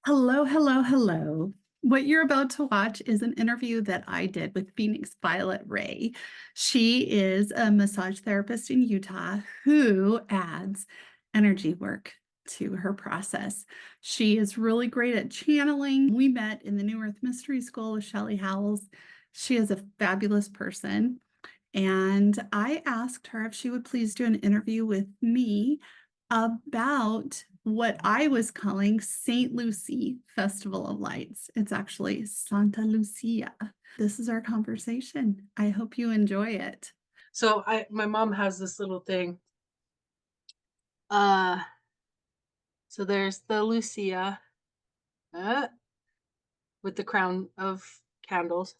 Hello, hello, hello. What you're about to watch is an interview that I did with Phoenix VioletRay. She is a massage therapist in Utah who adds energy work to her process. She is really great at channeling. We met in the New Earth Mystery School with Shelley Howells. She is a fabulous person. And I asked her if she would please do an interview with me about what I was calling St. Lucie Festival of Lights. It's actually Santa Lucia. This is our conversation. I hope you enjoy it. So my mom has this little thing. Uh so there's the Lucia uh, with the crown of candles.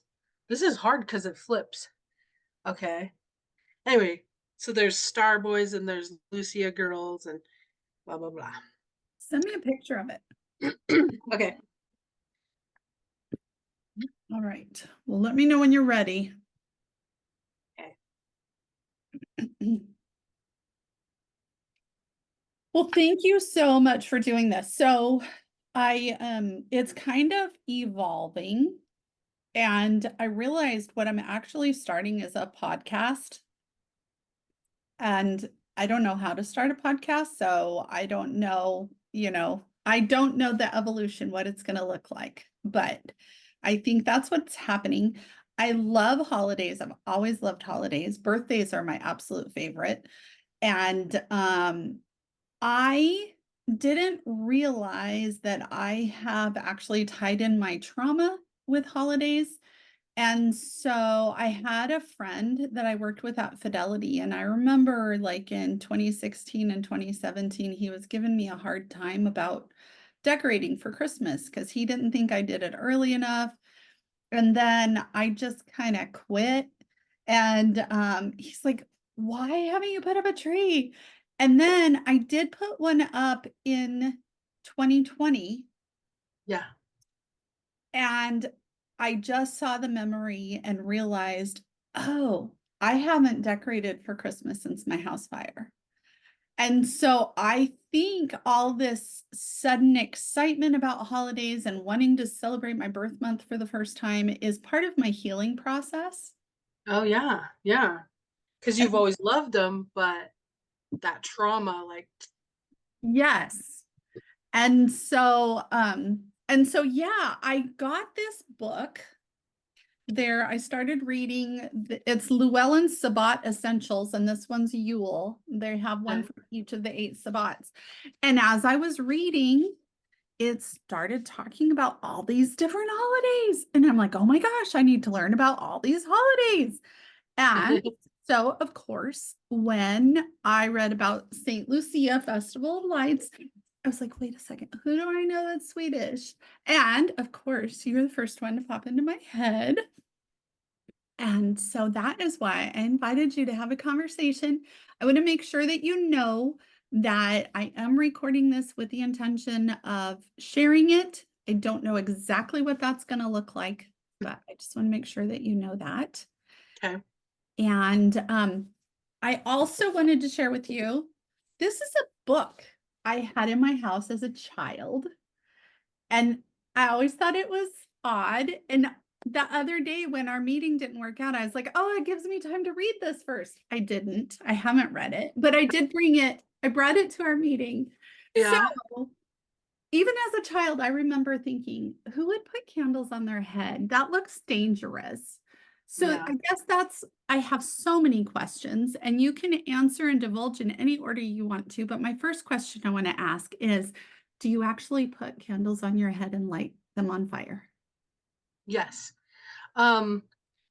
This is hard because it flips. Okay. Anyway, so there's Star Boys and there's Lucia girls and blah blah blah. Send me a picture of it. Okay. All right. Well, let me know when you're ready. Okay. Well, thank you so much for doing this. So it's kind of evolving. And I realized what I'm actually starting is a podcast. And I don't know how to start a podcast. So I don't know, I don't know the evolution, what it's going to look like. But I think that's what's happening. I love holidays. I've always loved holidays. Birthdays are my absolute favorite. And I didn't realize that I have actually tied in my trauma with holidays. And so I had a friend that I worked with at Fidelity, and I remember like in 2016 and 2017, he was giving me a hard time about decorating for Christmas because he didn't think I did it early enough. And then I just kind of quit. And he's like, why haven't you put up a tree? And then I did put one up in 2020, Yeah. and I just saw the memory and realized, oh, I haven't decorated for Christmas since my house fire. And so I think all this sudden excitement about holidays and wanting to celebrate my birth month for the first time is part of my healing process. Oh yeah. Yeah. Because you've And always loved them, but that trauma, like, yes. And so yeah, I got this book there. I started reading, it's Llewellyn Sabbat Essentials, and this one's Yule. They have one okay. for each of the 8 Sabbats. And as I was reading, it started talking about all these different holidays. And I'm like, oh my gosh, I need to learn about all these holidays. And so, of course, when I read about St. Lucia Festival of Lights, I was like, wait a second, who do I know that's Swedish? And of course, you're the first one to pop into my head. And so that is why I invited you to have a conversation. I want to make sure that you know that I am recording this with the intention of sharing it. I don't know exactly what that's going to look like, but I just want to make sure that you know that. Okay. And I also wanted to share with you, this is a book I had in my house as a child. And I always thought it was odd. And the other day when our meeting didn't work out, I was like, oh, it gives me time to read this first. I didn't. I haven't read it, but I did bring it. I brought it to our meeting. So Yeah. even as a child, I remember thinking, who would put candles on their head? That looks dangerous. So Yeah. I guess I have so many questions, and you can answer and divulge in any order you want to. But my first question I want to ask is, do you actually put candles on your head and light them on fire? Yes. Um,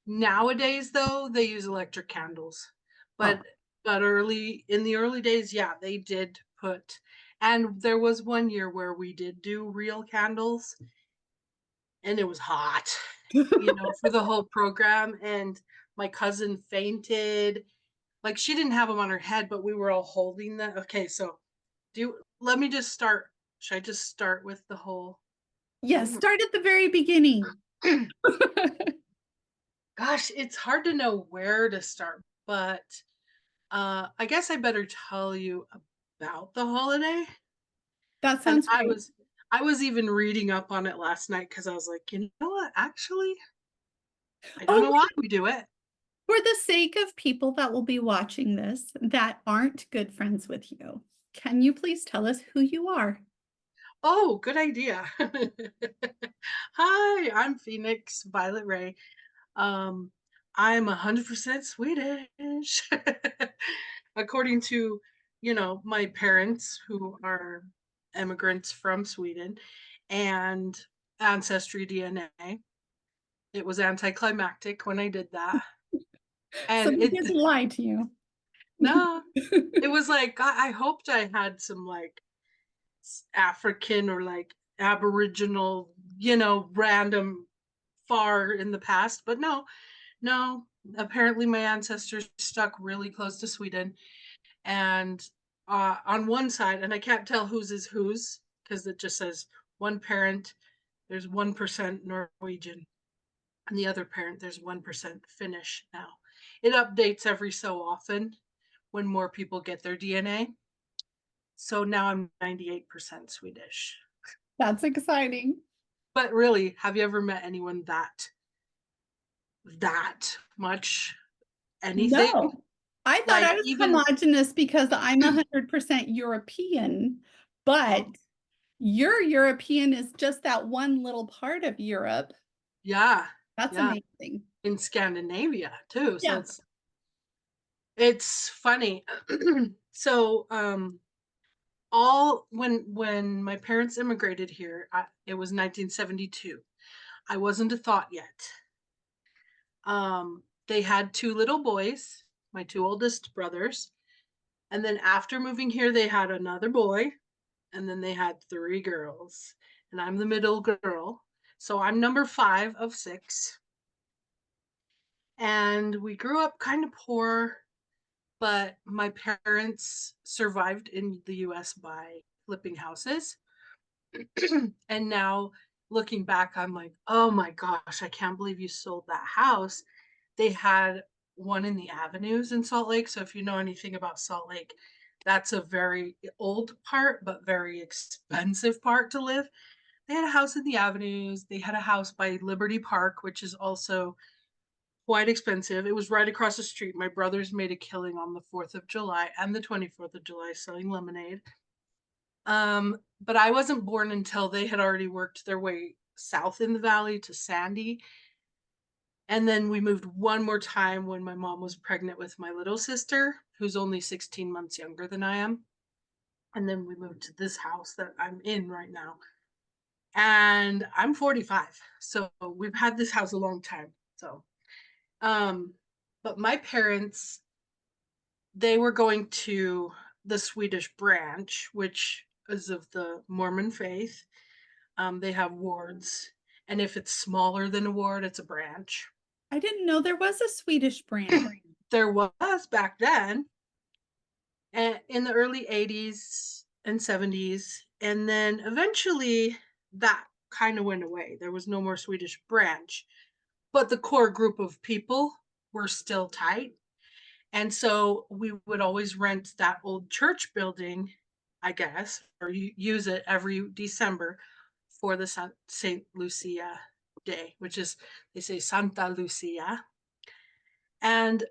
Nowadays though, they use electric candles. Oh, But early in the early days, yeah, they did put, and there was one year where we did do real candles and it was hot, for the whole program, and my cousin fainted. Like, she didn't have them on her head, but we were all holding them. Okay, so let me just start. Should I just start with the whole yes, start at the very beginning. Gosh, it's hard to know where to start, but I guess I better tell you about the holiday. That And sounds great. I was even reading up on it last night because I was like, "You know what? Actually, I don't Oh, know why we do it." for the sake of people that will be watching this that aren't good friends with you, can you please tell us who you are? Oh, good idea. Hi, I'm Phoenix VioletRay. Um, I'm 100% Swedish. According to, my parents who are immigrants from Sweden and Ancestry DNA. It was anticlimactic when I did that. So And we didn't lie to you. no, it was like I hoped I had some like African or like Aboriginal, random far in the past, but no, no. Apparently, my ancestors stuck really close to Sweden, and on one side, and I can't tell whose is whose because it just says one parent. There's 1% Norwegian, and the other parent there's 1% Finnish now. It updates every so often when more people get their DNA. So now I'm 98% Swedish. That's exciting. But really, have you ever met anyone that much anything? No. I thought Like I was even homogenous because I'm 100% European, but oh, your European is just that one little part of Europe. yeah, That's yeah, amazing. in Scandinavia too. So Yeah. it's funny. So all when my parents immigrated here, it was 1972. I wasn't a thought yet. They had two little boys, my two oldest brothers, and then after moving here, they had another boy, and then they had three girls, and I'm the middle girl. So I'm number five of six. And we grew up kind of poor, but my parents survived in the US by flipping houses. And now looking back, I'm like, oh my gosh, I can't believe you sold that house. They had one in the avenues in Salt Lake. So if you know anything about Salt Lake, that's a very old part, but very expensive part to live. They had a house in the avenues. They had a house by Liberty Park, which is also quite expensive. It was right across the street. My brothers made a killing on the 4th of July and the 24th of July selling lemonade. But I wasn't born until they had already worked their way south in the valley to Sandy. And then we moved one more time when my mom was pregnant with my little sister, who's only 16 months younger than I am. And then we moved to this house that I'm in right now. And I'm 45. So we've had this house a long time. So, um, but my parents, they were going to the Swedish branch, which is of the Mormon faith. They have wards, and if it's smaller than a ward, it's a branch. I didn't know there was a Swedish brand. There was back then, in the early 80s and 70s, and then eventually that kind of went away. There was no more Swedish branch, but the core group of people were still tight. And so we would always rent that old church building, I guess, or use it every December for the St. Lucia Day, which is, they say Santa Lucia. And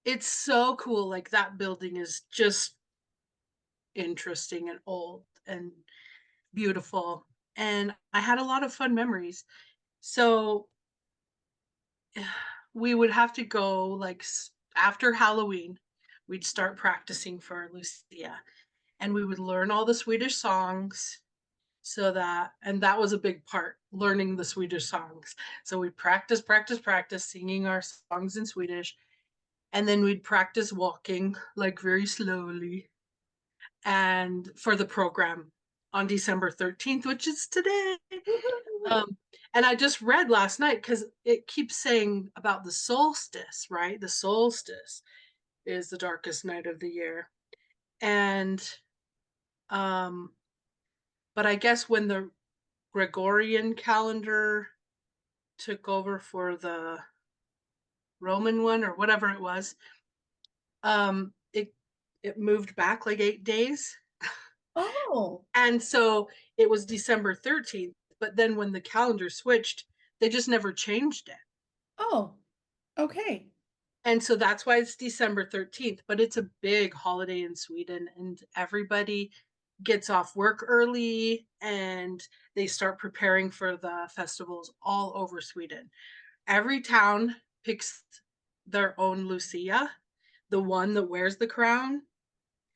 it's so cool. Like that building is just interesting and old and beautiful. And I had a lot of fun memories. So we would have to go like after Halloween, we'd start practicing for Lucia and we would learn all the Swedish songs so that, and that was a big part, learning the Swedish songs. So we'd practice singing our songs in Swedish, and then we'd practice walking like very slowly and for the program on December 13th, which is today. um, and I just read last night because it keeps saying about the solstice, right? The solstice is the darkest night of the year. And um, but I guess when the Gregorian calendar took over for the Roman one or whatever it was, it moved back like 8 days. Oh, And so it was December 13th, but then when the calendar switched, they just never changed it. oh, okay. And so that's why it's December 13th, but it's a big holiday in Sweden and everybody gets off work early and they start preparing for the festivals all over Sweden. Every town picks their own Lucia, the one that wears the crown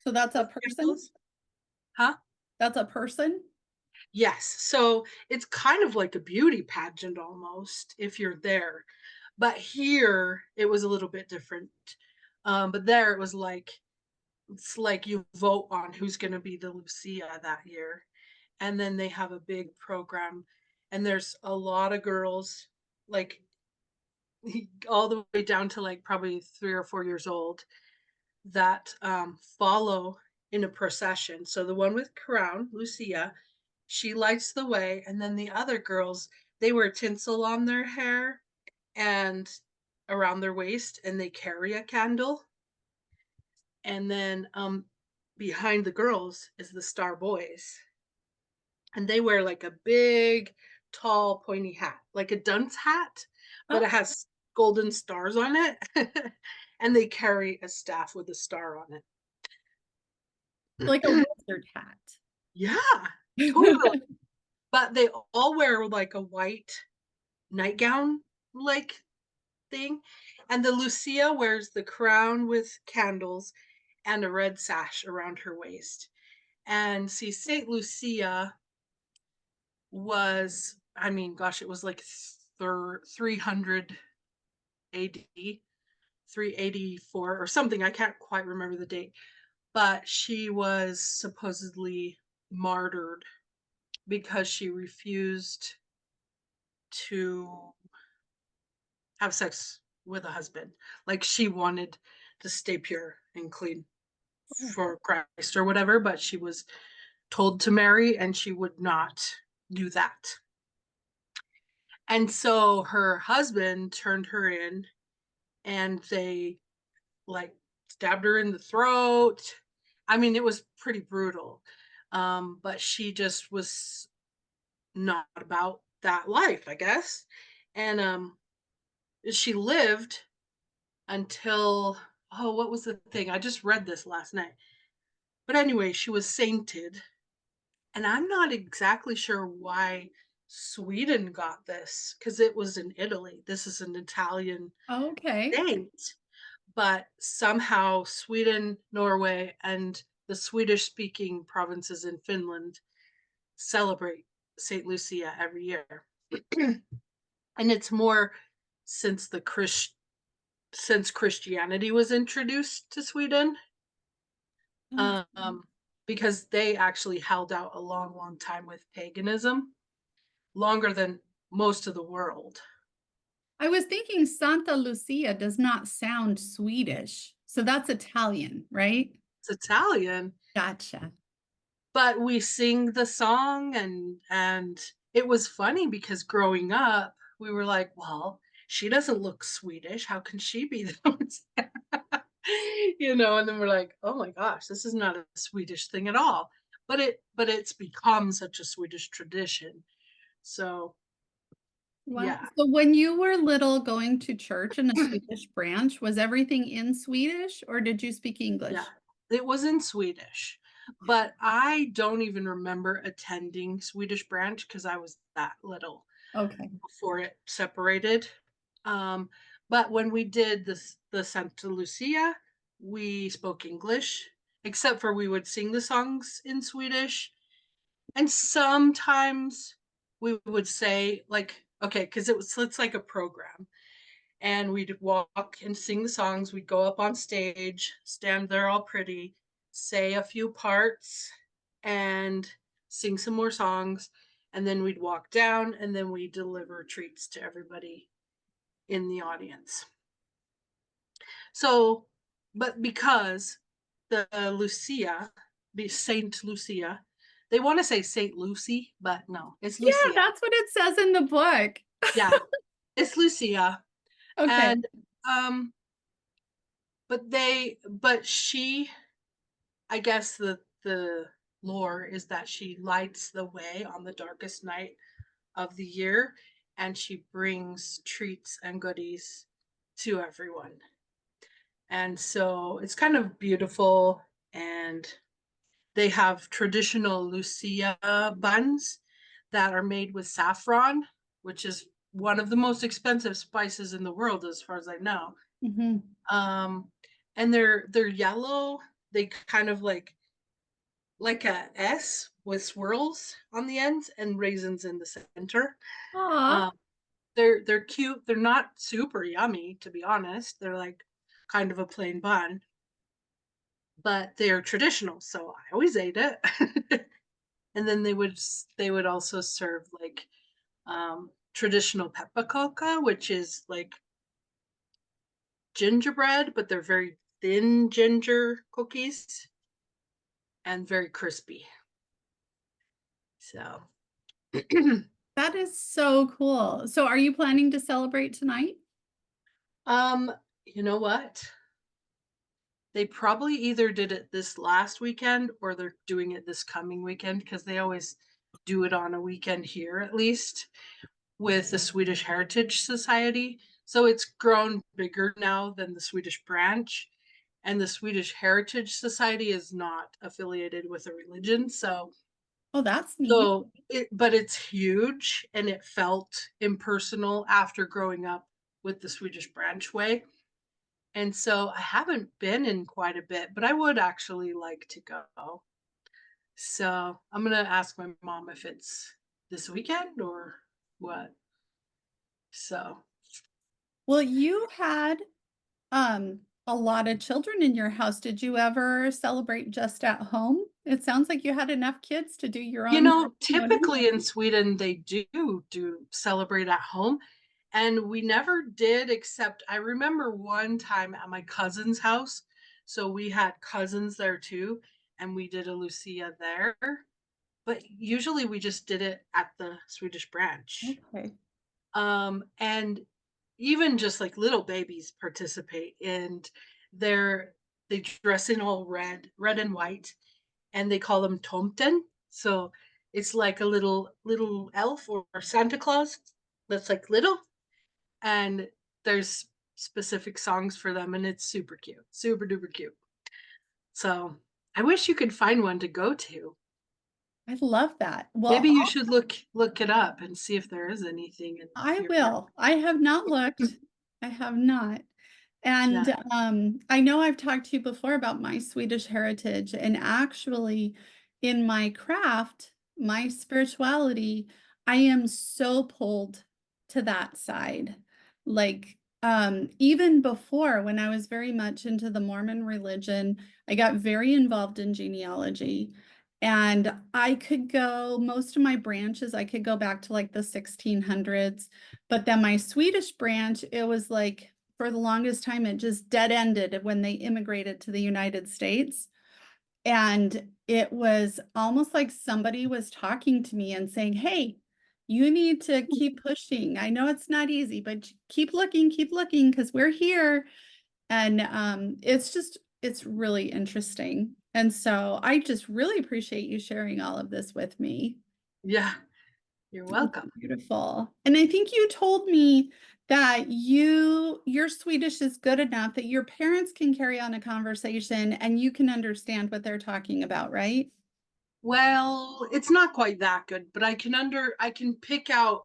So that's a with person? candles. Huh? That's a person? Yes. So it's kind of like a beauty pageant almost if you're there. But here it was a little bit different. But there it was like it's like you vote on who's going to be the Lucia that year. And then they have a big program and there's a lot of girls like all the way down to like probably 3 or 4 years old that follow in a procession. So the one with crown, Lucia, she lights the way, and then the other girls, they wear tinsel on their hair and around their waist, and they carry a candle. And then behind the girls is the Star Boys, and they wear like a big, tall, pointy hat, like a dunce hat, but Oh, it has golden stars on it. And they carry a staff with a star on it. like a wizard hat. Yeah, totally. But they all wear like a white nightgown like thing. And the Lucia wears the crown with candles and a red sash around her waist. And see, St. Lucia was, I mean, gosh, it was like 300 AD, 384 or something. I can't quite remember the date, but she was supposedly martyred because she refused to have sex with a husband. Like she wanted to stay pure and clean Oh, for Christ or whatever, but she was told to marry and she would not do that. And so her husband turned her in and they like stabbed her in the throat. I mean, it was pretty brutal. But she just was not about that life, I guess. And she lived until, oh, what was the thing? I just read this last night. But anyway, she was sainted, and I'm not exactly sure why Sweden got this because it was in Italy. This is an Italian okay. saint, but somehow Sweden, Norway, and the Swedish speaking provinces in Finland celebrate St. Lucia every year. And it's more since the since Christianity was introduced to Sweden, Okay. um, because they actually held out a long, long time with paganism, longer than most of the world. I was thinking Santa Lucia does not sound Swedish. So that's Italian, right? It's Italian, Gotcha. but we sing the song and it was funny because growing up, we were like, well, she doesn't look Swedish. How can she be the and then we're like, oh my gosh, this is not a Swedish thing at all. But it's become such a Swedish tradition. So Wow. yeah, So when you were little going to church in a Swedish branch, was everything in Swedish or did you speak yeah. English? It was in Swedish, but I don't even remember attending Swedish branch because I was that little Okay. before it separated. Um, but when we did the Santa Lucia, we spoke English, except for we would sing the songs in Swedish. And sometimes we would say, like, okay, because it's like a program. And we'd walk and sing the songs. We'd go up on stage, stand there all pretty, say a few parts, and sing some more songs. And then we'd walk down and then we deliver treats to everybody in the audience. So, but because the Lucia, be Saint Lucia, they want to say Saint Lucy, but no, it's Yeah, Lucia. that's what it says in the book. Yeah, it's Lucia. Okay. And um but she, I guess the lore is that she lights the way on the darkest night of the year, and she brings treats and goodies to everyone. And so it's kind of beautiful, and they have traditional Lucia buns that are made with saffron, which is one of the most expensive spices in the world as far as I know. Hmm. Um, and they're yellow. They kind of like a S with swirls on the ends and raisins in the center. Aw. Um, they're cute. They're not super yummy, to be honest. They're like kind of a plain bun, but they're traditional, so I always ate it. And then they would also serve like traditional pepparkakor, which is like gingerbread, but they're very thin ginger cookies and very crispy. So, That is so cool. So are you planning to celebrate tonight? um, you know what? They probably either did it this last weekend or they're doing it this coming weekend because they always do it on a weekend here, at least with the Swedish Heritage Society. So it's grown bigger now than the Swedish branch. And the Swedish Heritage Society is not affiliated with a religion. Oh, that's neat. But it's huge, and it felt impersonal after growing up with the Swedish branch way. And so I haven't been in quite a bit, but I would actually like to go. So I'm going to ask my mom if it's this weekend or what. So, Well, you had a lot of children in your house. Did you ever celebrate just at home? It sounds like you had enough kids to do your own typically in Sweden, they do celebrate at home. And we never did, except I remember one time at my cousin's house. So we had cousins there too, and we did a Lucia there. But usually we just did it at the Swedish branch. Okay. And even just like little babies participate, and they're they dress in all red and white, and they call them tomten. So it's like a little elf or Santa Claus that's like little, and there's specific songs for them, and it's super cute, super duper cute. So I wish you could find one to go to. I love that. Maybe Well, you should look it up and see if there is anything in I your will. I have not looked. I have not. And yeah. I know I've talked to you before about my Swedish heritage, and actually, in my craft, my spirituality, I am so pulled to that side. Like, even before, when I was very much into the Mormon religion, I got very involved in genealogy. And I could go, most of my branches, I could go back to like the 1600s. But then my Swedish branch, it was like, for the longest time, it just dead ended when they immigrated to the United States. And it was almost like somebody was talking to me and saying, hey, you need to keep pushing. I know it's not easy, but keep looking, because we're here. And it's really interesting. And so I just really appreciate you sharing all of this with me. Yeah, you're welcome. Beautiful. And I think you told me that your Swedish is good enough that your parents can carry on a conversation and you can understand what they're talking about, right? Well, it's not quite that good, but I can pick out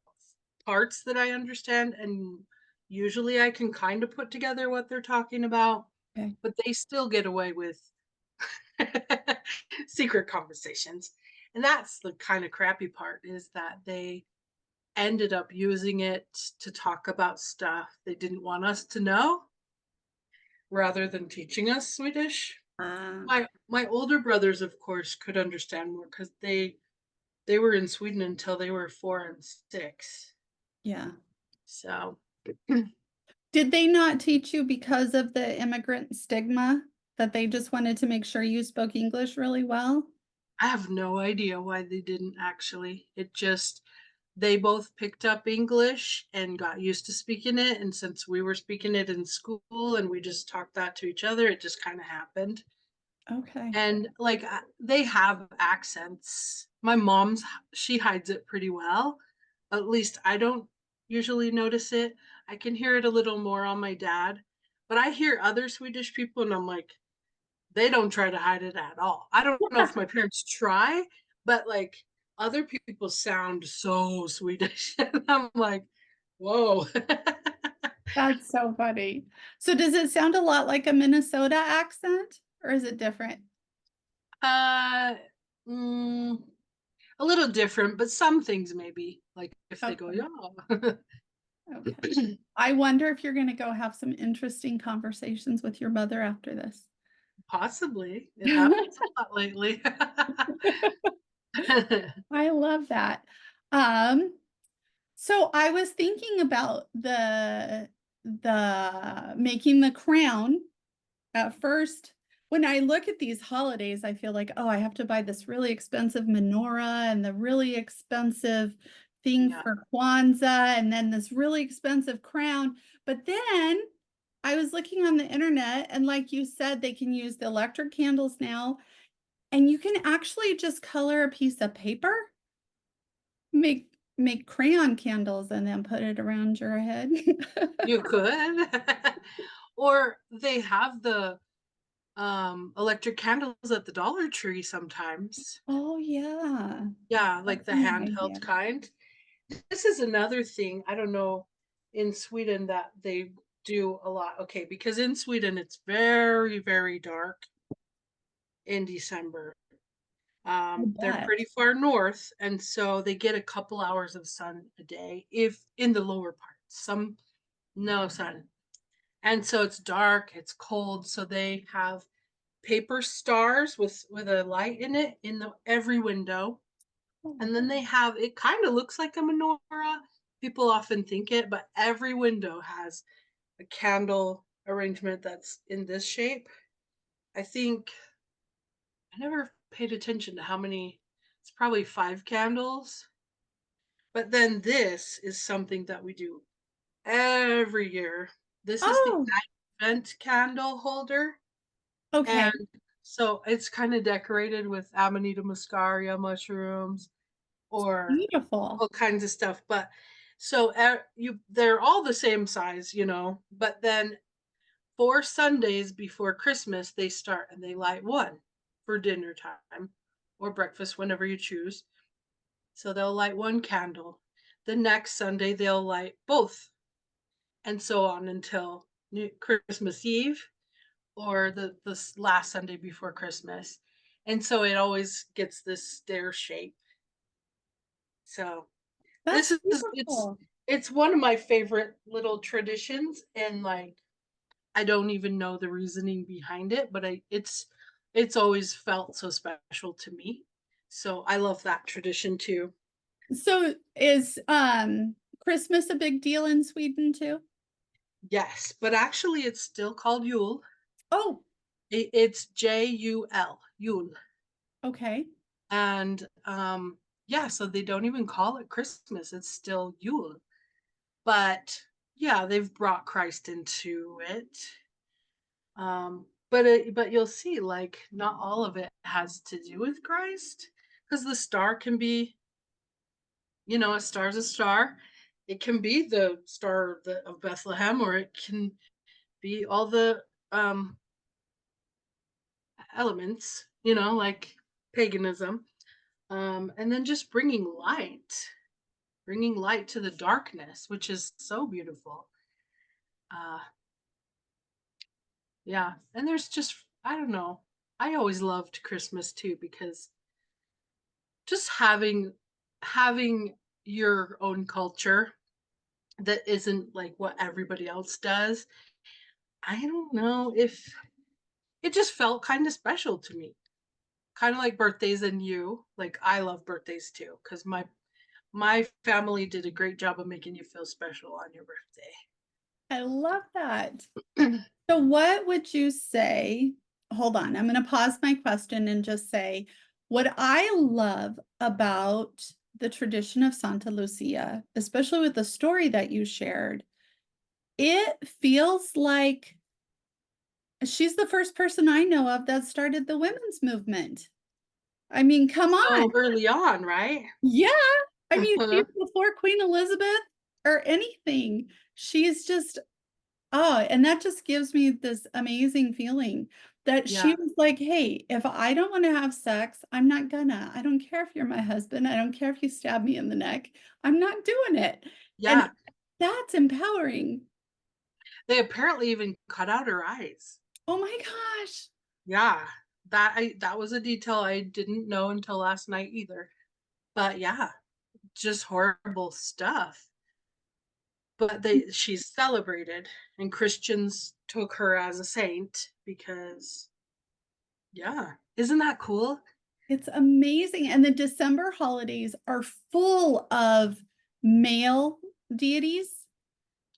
parts that I understand, and usually I can kind of put together what they're talking about, Okay. but they still get away with secret conversations. And that's the kind of crappy part, is that they ended up using it to talk about stuff they didn't want us to know rather than teaching us Swedish. Ah, My older brothers, of course, could understand more because they were in Sweden until they were 4 and 6. yeah. So, Did they not teach you because of the immigrant stigma that they just wanted to make sure you spoke English really well? I have no idea why they didn't actually. It just they both picked up English and got used to speaking it, and since we were speaking it in school and we just talked that to each other, it just kinda happened. Okay. And, like, they have accents. My mom's she hides it pretty well. At least I don't usually notice it. I can hear it a little more on my dad, but I hear other Swedish people and I'm like, they don't try to hide it at all. I don't know if my parents try, but, like, other people sound so Swedish, and I'm like, "Whoa." That's so funny. So does it sound a lot like a Minnesota accent or is it different? Uh, mm, a little different, but some things maybe, like, if they go, Okay. "Yeah." Okay. I wonder if you're going to go have some interesting conversations with your mother after this. Possibly. It happens a lot lately. I love that. Um, so I was thinking about the making the crown. At first, when I look at these holidays, I feel like, oh, I have to buy this really expensive menorah and the really expensive thing Yeah. for Kwanzaa and then this really expensive crown. But then I was looking on the internet, and like you said, they can use the electric candles now, and you can actually just color a piece of paper, make crayon candles, and then put it around your head. You could. Or they have the, electric candles at the Dollar Tree sometimes. Oh, yeah. Yeah, like That's the a new handheld idea. kind. This is another thing, I don't know in Sweden that they do a lot. Okay, because in Sweden, it's very, very dark in December. I They're pretty bet. far north, and so they get a couple hours of sun a day if in the lower parts, some no sun. And so it's dark, it's cold, so they have paper stars with a light in it in the every window. Oh, And then they have it kind of looks like a menorah. People often think it, but every window has a candle arrangement that's in this shape. I think I never paid attention to how many, it's probably 5 candles. But then this is something that we do every year. This is the oh, Advent candle holder. okay. And so it's kind of decorated with Amanita muscaria mushrooms or Beautiful. all kinds of stuff. But so they're all the same size, but then 4 Sundays before Christmas, they start and they light one for dinner time or breakfast, whenever you choose. So they'll light one candle. The next Sunday, they'll light both, and so on until Christmas Eve or the last Sunday before Christmas. And so it always gets this stair shape. So this That's is beautiful. it's one of my favorite little traditions, and like I don't even know the reasoning behind it, but it's always felt so special to me. So I love that tradition too. So is Christmas a big deal in Sweden too? Yes, but actually it's still called Yule. Oh, It's Jul, Yule. okay. And yeah, so they don't even call it Christmas. It's still Yule. But yeah, they've brought Christ into it. But you'll see, like, not all of it has to do with Christ, because the star can be, a star's a star. It can be the star of Bethlehem, or it can be all the elements, like paganism. And then just bringing light to the darkness, which is so beautiful. Uh, yeah, and there's just I don't know. I always loved Christmas too because just having your own culture that isn't like what everybody else does. I don't know if it just felt kind of special to me. Kind of like birthdays and you. Like I love birthdays too cuz my family did a great job of making you feel special on your I love that. birthday. So what would you say? Hold on, I'm going to pause my question and just say what I love about the tradition of Santa Lucia, especially with the story that you shared, it feels like She's the first person I know of that started the women's movement. I mean, come So on. early on, right? Yeah. I mean, she's Uh-huh. before Queen Elizabeth or anything. She's just, oh, and that just gives me this amazing feeling that she Yeah. was like, hey, if I don't want to have sex, I'm not gonna. I don't care if you're my husband. I don't care if you stab me in the neck. I'm not doing it. And Yeah. that's empowering. They apparently even cut out her eyes. Oh my gosh. Yeah. That was a detail I didn't know until last night either. But yeah, just horrible stuff. But she's celebrated and Christians took her as a saint because yeah. Isn't that cool? It's amazing. And the December holidays are full of male deities.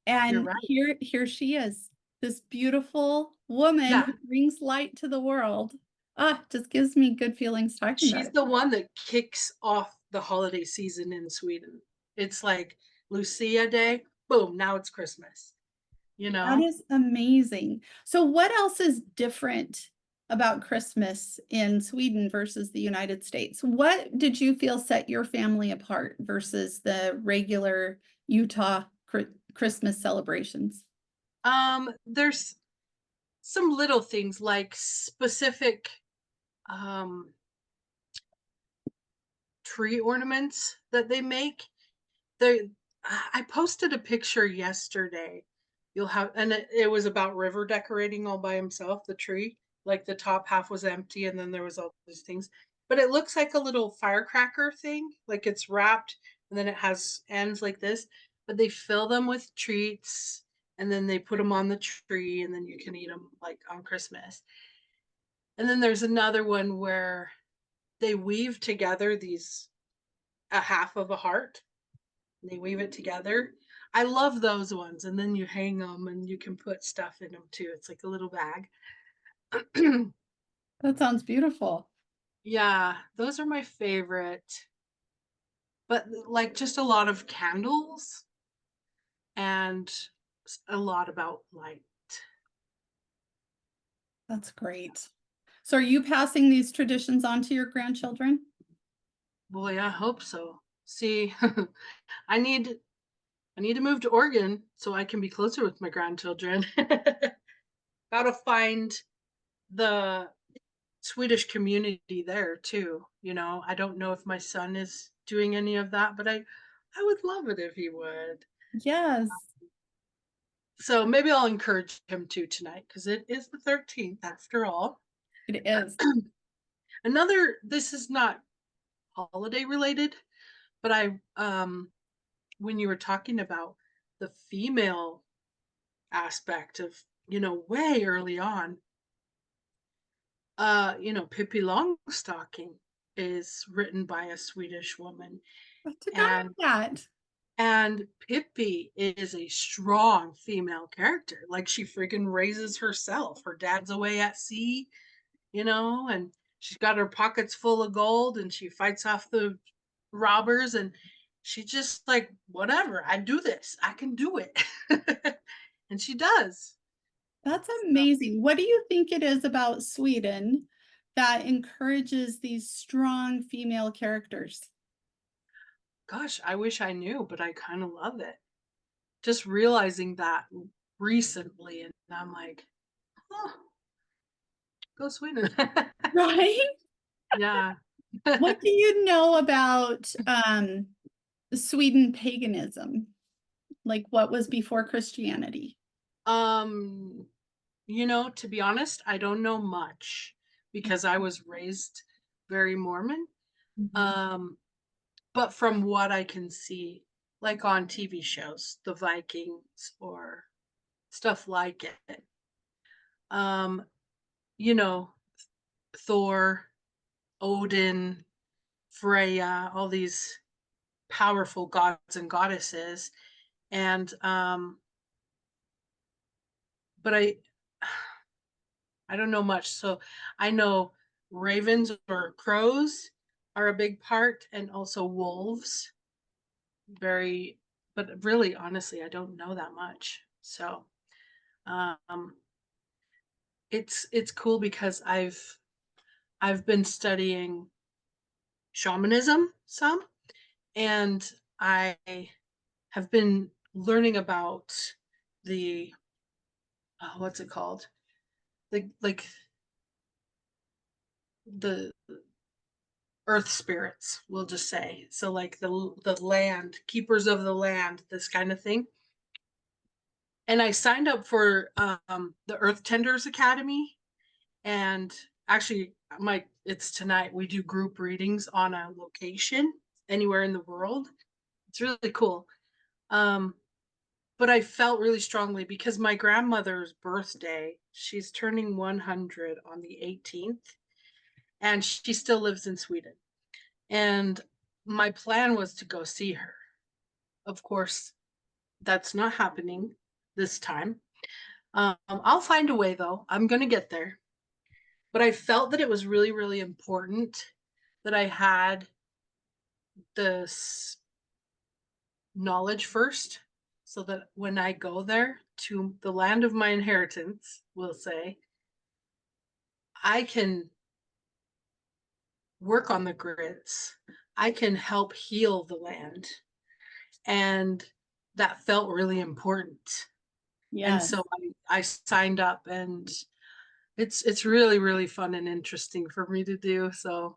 You're And right. here she is, this beautiful woman Yeah. who brings light to the world. Ah, just gives me good feelings talking about She's it. the one that kicks off the holiday season in Sweden. It's like Lucia Day, boom, now it's Christmas, you That know? is amazing. So what else is different about Christmas in Sweden versus the United States? What did you feel set your family apart versus the regular Utah Christmas celebrations? There's some little things like specific um tree ornaments that they make. They I posted a picture yesterday. You'll have and it was about River decorating all by himself, the tree. Like the top half was empty and then there was all these things. But it looks like a little firecracker thing, like it's wrapped and then it has ends like this, but they fill them with treats and then they put them on the tree and then you can eat them like on Christmas. And then there's another one where they weave together these a half of a heart and they weave it together. I love those ones, and then you hang them and you can put stuff in them too. It's like a little bag. That sounds beautiful. Yeah, those are my favorite, but, like, just a lot of candles and a lot about light. That's great. So are you passing these traditions on to your grandchildren? Boy, I hope so. See, I need I need to move to Oregon so I can be closer with my grandchildren. Gotta find the Swedish community there too, you know? I don't know if my son is doing any of that, but I would love it if he would. Yes, So maybe I'll encourage him to tonight because it is the 13th after all. it is. Another this is not holiday related, but I when you were talking about the female aspect of, way early on, Pippi Longstocking is written by a Swedish woman I did not and know that. And Pippi is a strong female character. Like she freaking raises herself. Her dad's away at sea, and she's got her pockets full of gold and she fights off the robbers and she just like, whatever, I do this. I can do it. And she does. That's So, amazing. What do you think it is about Sweden that encourages these strong female characters? gosh, I wish I knew, but I kind of love it. Just realizing that recently and I'm like, oh, go Sweden. Right? Yeah. What do you know about Sweden paganism? Like what was before Christianity? Um, to be honest, I don't know much because I was raised very Mormon. Mhm. Um, but from what I can see, like on TV shows, the Vikings or stuff like it, um, you know, Thor, Odin, Freya, all these powerful gods and goddesses. And but I don't know much. So I know ravens or crows are a big part and also wolves. Very but really honestly, I don't know that much. So, um it's cool because I've been studying shamanism some, and I have been learning about the what's it called? Like the earth spirits, we'll just say. So like the land, keepers of the land, this kind of thing. And I signed up for the Earth Tenders Academy, and actually my it's tonight. We do group readings on a location anywhere in the world. It's really cool. Um, but I felt really strongly because my grandmother's birthday, she's turning 100 on the 18th, and she still lives in Sweden. And my plan was to go see her. Of course, that's not happening this time. I'll find a way though. I'm going to get there. But I felt that it was really, really important that I had this knowledge first so that when I go there to the land of my inheritance, we'll say, I can work on the grits, I can help heal the land. And that felt really important. And Yes. so I signed up, and it's really, really fun and interesting for me to do. So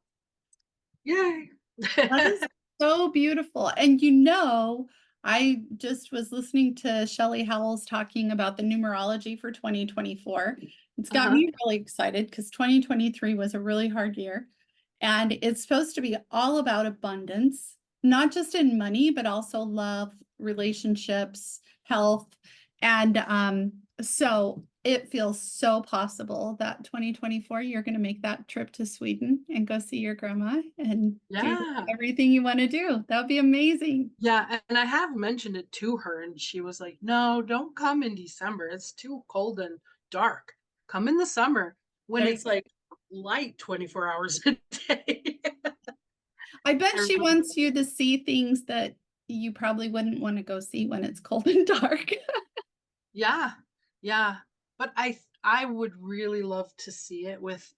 yay. That is so beautiful. And you know, I just was listening to Shelley Howells talking about the numerology for 2024. It's got Uh-huh. me really excited because 2023 was a really hard year. And it's supposed to be all about abundance, not just in money, but also love, relationships, health. And so it feels so possible that 2024, you're going to make that trip to Sweden and go see your grandma and do Yeah. everything you want to do. That would be amazing. Yeah, and I have mentioned it to her, and she was like, "No, don't come in December. It's too cold and dark. Come in the summer when There you it's go. like light 24 hours a day." I bet I she really, wants you to see things that you probably wouldn't want to go see when it's cold and dark. yeah, yeah. But I would really love to see it with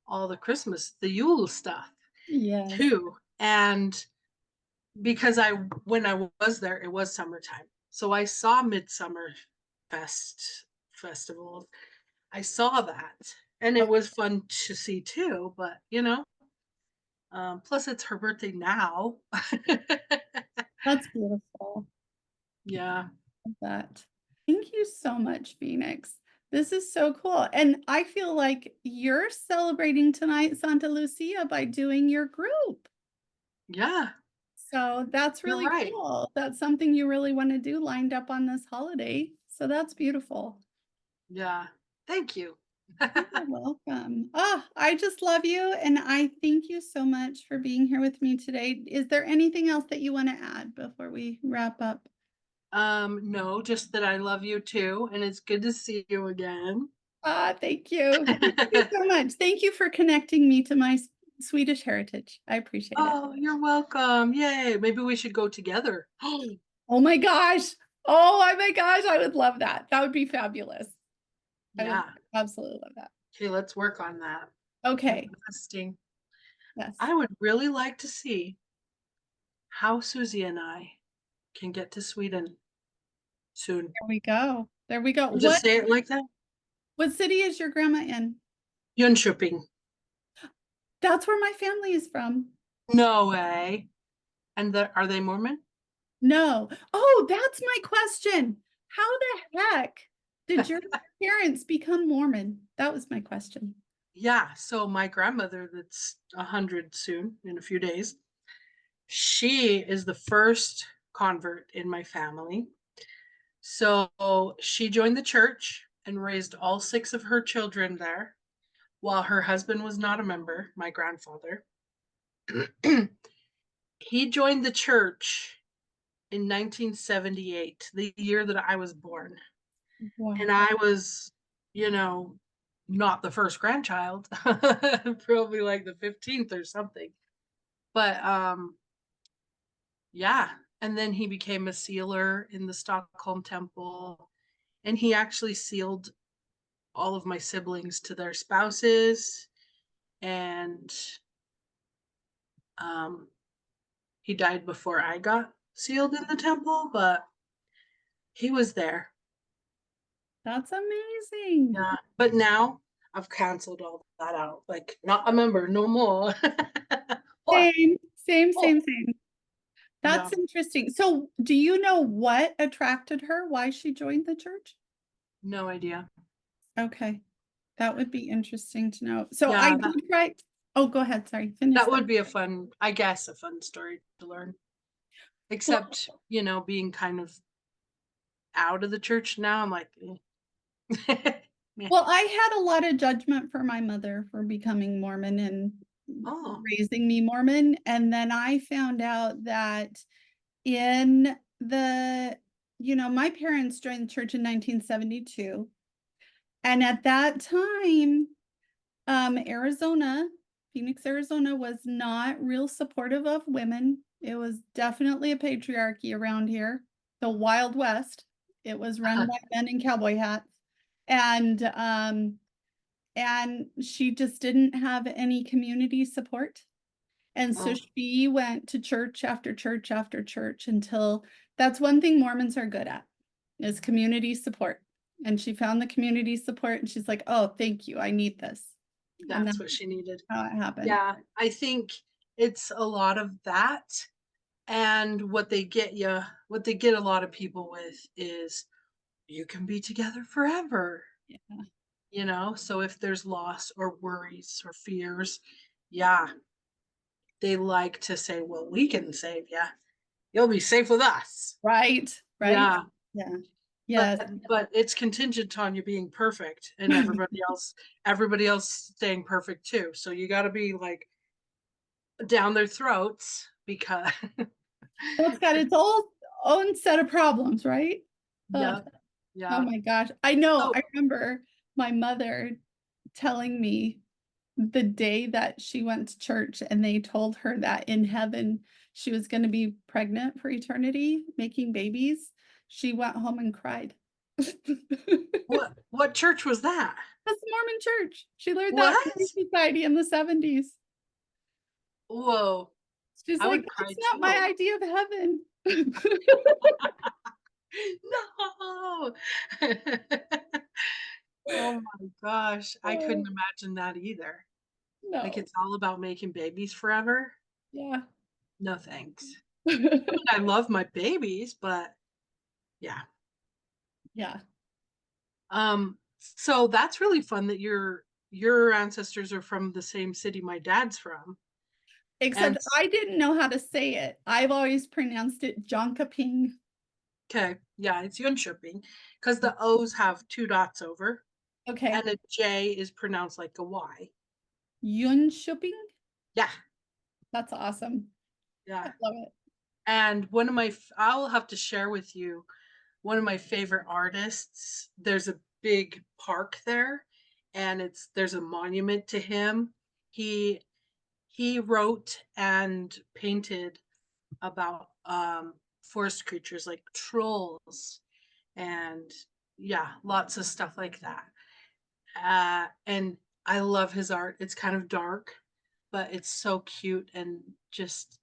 all the Christmas, the Yule stuff Yes. too. And because when I was there, it was summertime. So I saw Midsummer Festival. I saw that, and it was fun to see too, but, plus it's her birthday now. That's beautiful. Yeah. That. Thank you so much, Phoenix. This is so cool. And I feel like you're celebrating tonight, Santa Lucia, by doing your group. Yeah, So that's you're really right. cool. That's something you really want to do lined up on this holiday. So that's beautiful. Yeah. Thank you. You're welcome. Ah, I just love you. And I thank you so much for being here with me today. Is there anything else that you want to add before we wrap up? No, just that I love you too, and it's good to see you again. Ah, thank you. Thank you so much. Thank you for connecting me to my Swedish heritage. I appreciate it. Oh, you're welcome. Yay. Maybe we should go together. Oh my gosh. Oh my gosh. I would love that. That would be fabulous. I would Yeah. absolutely love that. Okay, let's work on that. Okay. Manifesting. Yes. I would really like to see how Susie and I can get to Sweden soon. There we go. There we go. We'll just say it like that. What city is your grandma in? Jönköping. That's where my family is from. No way. And are they Mormon? No. Oh, that's my question. How the heck did your parents become Mormon? That was my question. Yeah. So my grandmother, that's 100 soon in a few days, she is the first convert in my family. So she joined the church and raised all six of her children there while her husband was not a member, my grandfather. He joined the church in 1978, the year that I was born. And Wow. I was, you know, not the first grandchild, probably like the 15th or something. But yeah. And then he became a sealer in the Stockholm Temple. And he actually sealed all of my siblings to their spouses, and um, he died before I got sealed in the temple, but he was there. That's amazing. Yeah, but now I've canceled all that out. Like, not a member, no more. Oh, Same, same, oh, same, same. yeah, That's interesting. So, do you know what attracted her? Why she joined the church? no idea. Okay. That would be interesting to know. So I Yeah, did write. Oh, go ahead. Sorry. Finish that that. would be a fun, I guess, a fun story to learn. Well, Except, being kind of out of the church now, I'm like, meh. well, I had a lot of judgment for my mother for becoming Mormon and Oh, raising me Mormon. And then I found out that in the, my parents joined the church in 1972. And at that time, Arizona, Phoenix, Arizona was not real supportive of women. It was definitely a patriarchy around here, the Wild West. It was run by men in cowboy hats. And she just didn't have any community support. And so oh, she went to church after church after church until that's one thing Mormons are good at is community support. And she found the community support and she's like, oh, thank you. I need this. And that's that's what she needed. how it happened. Yeah, I think it's a lot of that. And what they get a lot of people with is you can be together forever. Yeah. So if there's loss or worries or fears, yeah, they like to say, well, we can save you. You'll be safe with us. Right. Right. Yeah. Yeah. But Yes. but it's contingent on you being perfect and everybody else staying perfect too. So you got to be like down their throats because Well, it's got its own set of problems, right? Oh, yeah, oh yeah. my gosh. I know. So I remember my mother telling me the day that she went to church and they told her that in heaven she was going to be pregnant for eternity, making babies. She went home and cried. That's what church was that? the Mormon church. She learned that What? from the society in the 70s. Whoa. She's I like, would cry that's not my too. idea of heaven. No. Oh my gosh, I couldn't imagine that either. Like, No. it's all about making babies forever? Yeah. No, thanks. I mean, I love my babies, but yeah. Yeah. So that's really fun that your ancestors are from the same city my dad's from. And Except I didn't know how to say it. I've always pronounced it Jonkoping. okay, yeah, it's Jönköping because the O's have two dots over, Okay. and a J is pronounced like a Y. Jönköping? Yeah, That's awesome. I yeah. love it. And I'll have to share with you one of my favorite artists. There's a big park there, and there's a monument to him. He he wrote and painted about forest creatures like trolls and yeah, lots of stuff like that. And I love his art. It's kind of dark, but it's so cute and just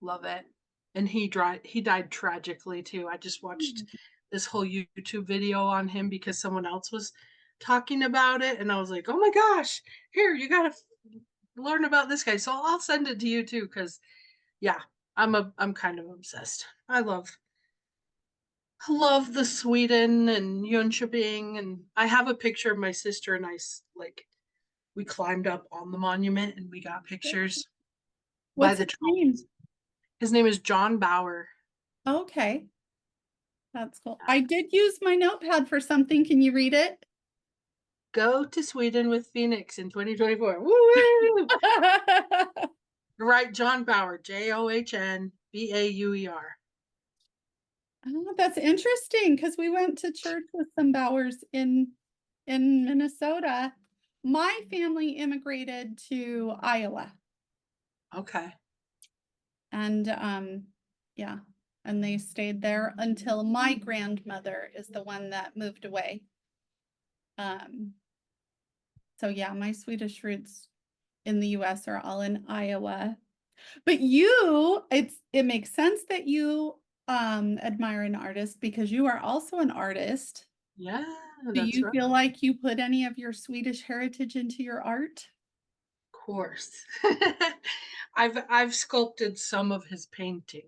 love it. And he died tragically too. I just watched this whole YouTube video on him because someone else was talking about it and I was like, "Oh my gosh, here, you got to learn about this guy." So I'll send it to you too cuz yeah, I'm kind of obsessed. I love the Sweden and Jönköping, and I have a picture of my sister and like we climbed up on the monument and we got pictures by What's the his trolls. name? His name is John Bauer. Okay. That's cool. I did use my notepad for something. Can you read it? Go to Sweden with Phoenix in 2024. Woo! Right, John Bauer, JOHNBAUER. Oh, that's interesting because we went to church with some Bowers in Minnesota. My family immigrated to Iowa Okay. and yeah, and they stayed there until my grandmother is the one that moved away. Um, so yeah, my Swedish roots in the US are all in Iowa. But it makes sense that you admire an artist because you are also an artist. Yeah, Do that's you right. feel like you put any of your Swedish heritage into your art? Of course. I've sculpted some of his paintings.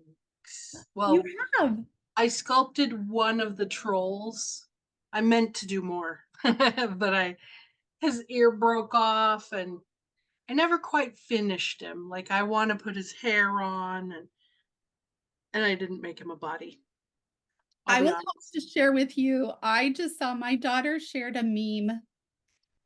You Well, have. I sculpted one of the trolls. I meant to do more, but I his ear broke off and I never quite finished him. Like I want to put his hair on and I didn't make him a body. I'll I be will have honest. to share with you. I just saw my daughter shared a meme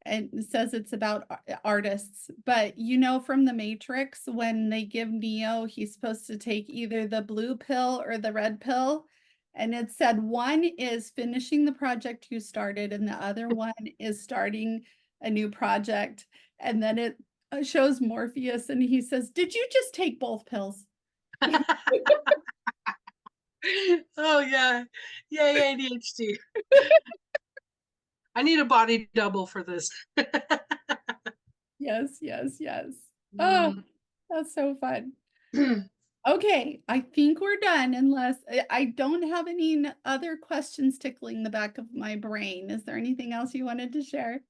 and it says it's about artists. But you know, from the Matrix, when they give Neo, he's supposed to take either the blue pill or the red pill. And it said one is finishing the project you started, and the other one is starting a new project. And then it shows Morpheus, and he says, "Did you just take both pills?" Oh yeah. Yay, ADHD. I need a body double for this. Yes, yes, yes. Oh, Mm. that's so fun. Okay, I think we're done unless I don't have any other questions tickling the back of my brain. Is there anything else you wanted to share?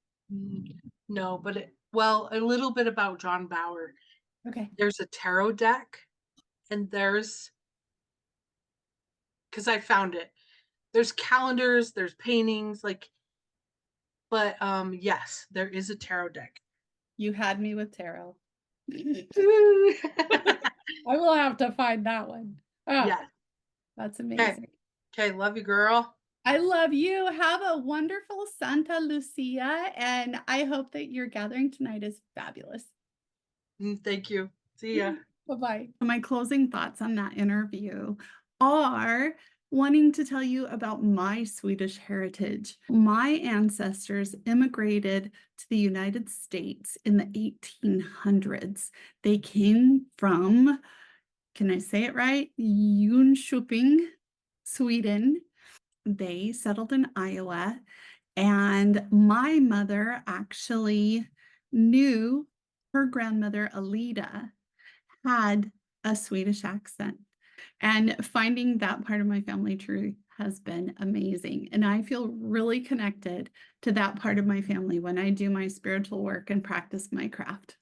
No, but well, a little bit about John Bauer. Okay. There's a tarot deck, and because I found it. There's calendars, there's paintings, like, but yes, there is a tarot deck. You had me with tarot. I will have to find that one. Oh, Yeah. that's Okay. amazing. Okay. Love you, girl. I love you. Have a wonderful Santa Lucia, and I hope that your gathering tonight is fabulous. Thank you. See ya. Bye-bye. My closing thoughts on that interview are wanting to tell you about my Swedish heritage. My ancestors immigrated to the United States in the 1800s. They came from, can I say it right? Jönköping, Sweden. They settled in Iowa, and my mother actually knew her grandmother, Alida, had a Swedish accent. And finding that part of my family tree has been amazing. And I feel really connected to that part of my family when I do my spiritual work and practice my craft.